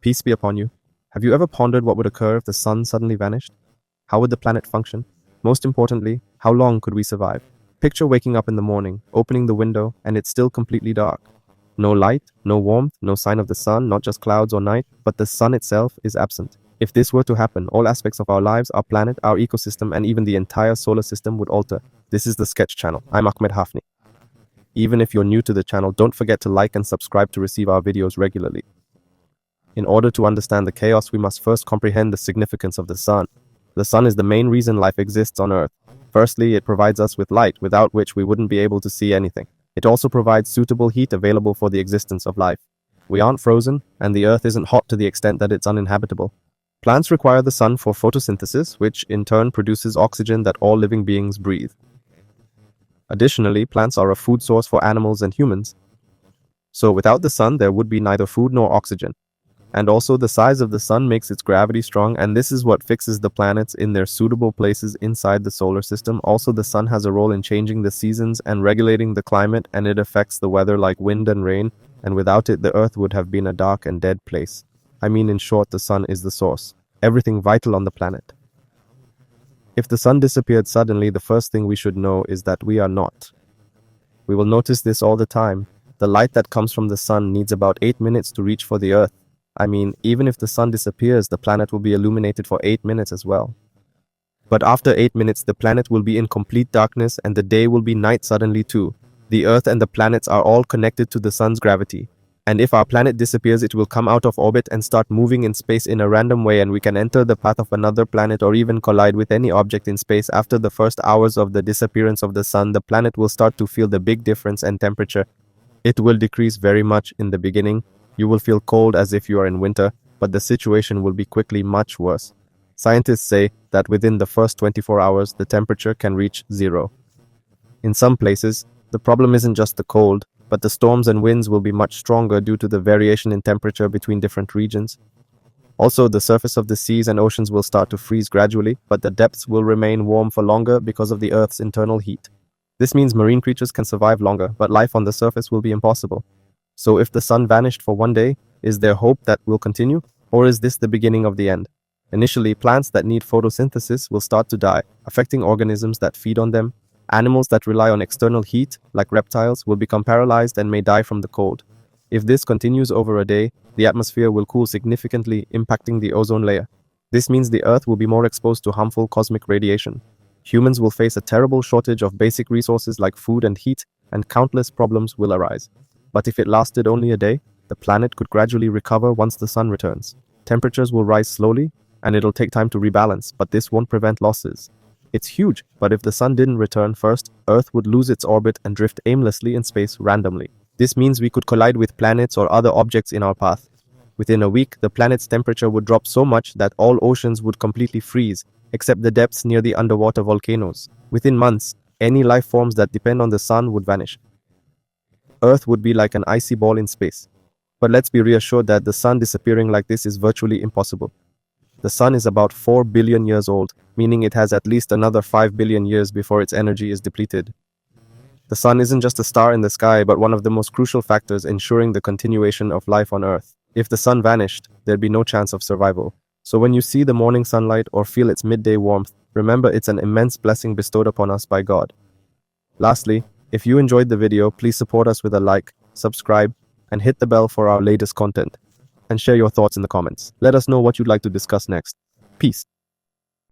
Peace be upon you. Have you ever pondered what would occur if the sun suddenly vanished? How would the planet function? Most importantly, how long could we survive? Picture waking up in the morning, opening the window, and it's still completely dark. No light, no warmth, no sign of the sun, not just clouds or night, but the sun itself is absent. If this were to happen, all aspects of our lives, our planet, our ecosystem, and even the entire solar system would alter. This is the Sketch Channel. I'm Ahmed Hafni. Even if you're new to the channel, don't forget to like and subscribe to receive our videos regularly. In order to understand the chaos, we must first comprehend the significance of the sun. The sun is the main reason life exists on Earth. Firstly, it provides us with light, without which we wouldn't be able to see anything. It also provides suitable heat available for the existence of life. We aren't frozen, and the Earth isn't hot to the extent that it's uninhabitable. Plants require the sun for photosynthesis, which in turn produces oxygen that all living beings breathe. Additionally, plants are a food source for animals and humans. So without the sun, there would be neither food nor oxygen. And also, the size of the sun makes its gravity strong, and this is what fixes the planets in their suitable places inside the solar system. Also, the sun has a role in changing the seasons and regulating the climate, and it affects the weather like wind and rain, and without it, the Earth would have been a dark and dead place. I mean, in short, the sun is the source, everything vital on the planet. If the sun disappeared suddenly, the first thing we should know is that we are not. We will notice this all the time. The light that comes from the sun needs about 8 minutes to reach for the Earth. I mean, even if the sun disappears, the planet will be illuminated for 8 minutes as well. But after 8 minutes, the planet will be in complete darkness and the day will be night suddenly too. The Earth and the planets are all connected to the sun's gravity. And if our planet disappears, it will come out of orbit and start moving in space in a random way, and we can enter the path of another planet or even collide with any object in space. After the first hours of the disappearance of the sun, the planet will start to feel the big difference in temperature. It will decrease very much in the beginning. You will feel cold as if you are in winter, but the situation will be quickly much worse. Scientists say that within the first 24 hours, the temperature can reach 0. In some places, the problem isn't just the cold, but the storms and winds will be much stronger due to the variation in temperature between different regions. Also, the surface of the seas and oceans will start to freeze gradually, but the depths will remain warm for longer because of the Earth's internal heat. This means marine creatures can survive longer, but life on the surface will be impossible. So if the sun vanished for one day, is there hope that will continue? Or is this the beginning of the end? Initially, plants that need photosynthesis will start to die, affecting organisms that feed on them. Animals that rely on external heat, like reptiles, will become paralyzed and may die from the cold. If this continues over a day, the atmosphere will cool significantly, impacting the ozone layer. This means the Earth will be more exposed to harmful cosmic radiation. Humans will face a terrible shortage of basic resources like food and heat, and countless problems will arise. But if it lasted only a day, the planet could gradually recover once the sun returns. Temperatures will rise slowly, and it'll take time to rebalance, but this won't prevent losses. It's huge, but if the sun didn't return first, Earth would lose its orbit and drift aimlessly in space randomly. This means we could collide with planets or other objects in our path. Within a week, the planet's temperature would drop so much that all oceans would completely freeze, except the depths near the underwater volcanoes. Within months, any life forms that depend on the sun would vanish. Earth would be like an icy ball in space. But let's be reassured that the sun disappearing like this is virtually impossible. The sun is about 4 billion years old, meaning it has at least another 5 billion years before its energy is depleted. The sun isn't just a star in the sky, but one of the most crucial factors ensuring the continuation of life on Earth. If the sun vanished, there'd be no chance of survival. So when you see the morning sunlight or feel its midday warmth, remember it's an immense blessing bestowed upon us by God. Lastly, if you enjoyed the video, please support us with a like, subscribe, and hit the bell for our latest content. And share your thoughts in the comments. Let us know what you'd like to discuss next. Peace.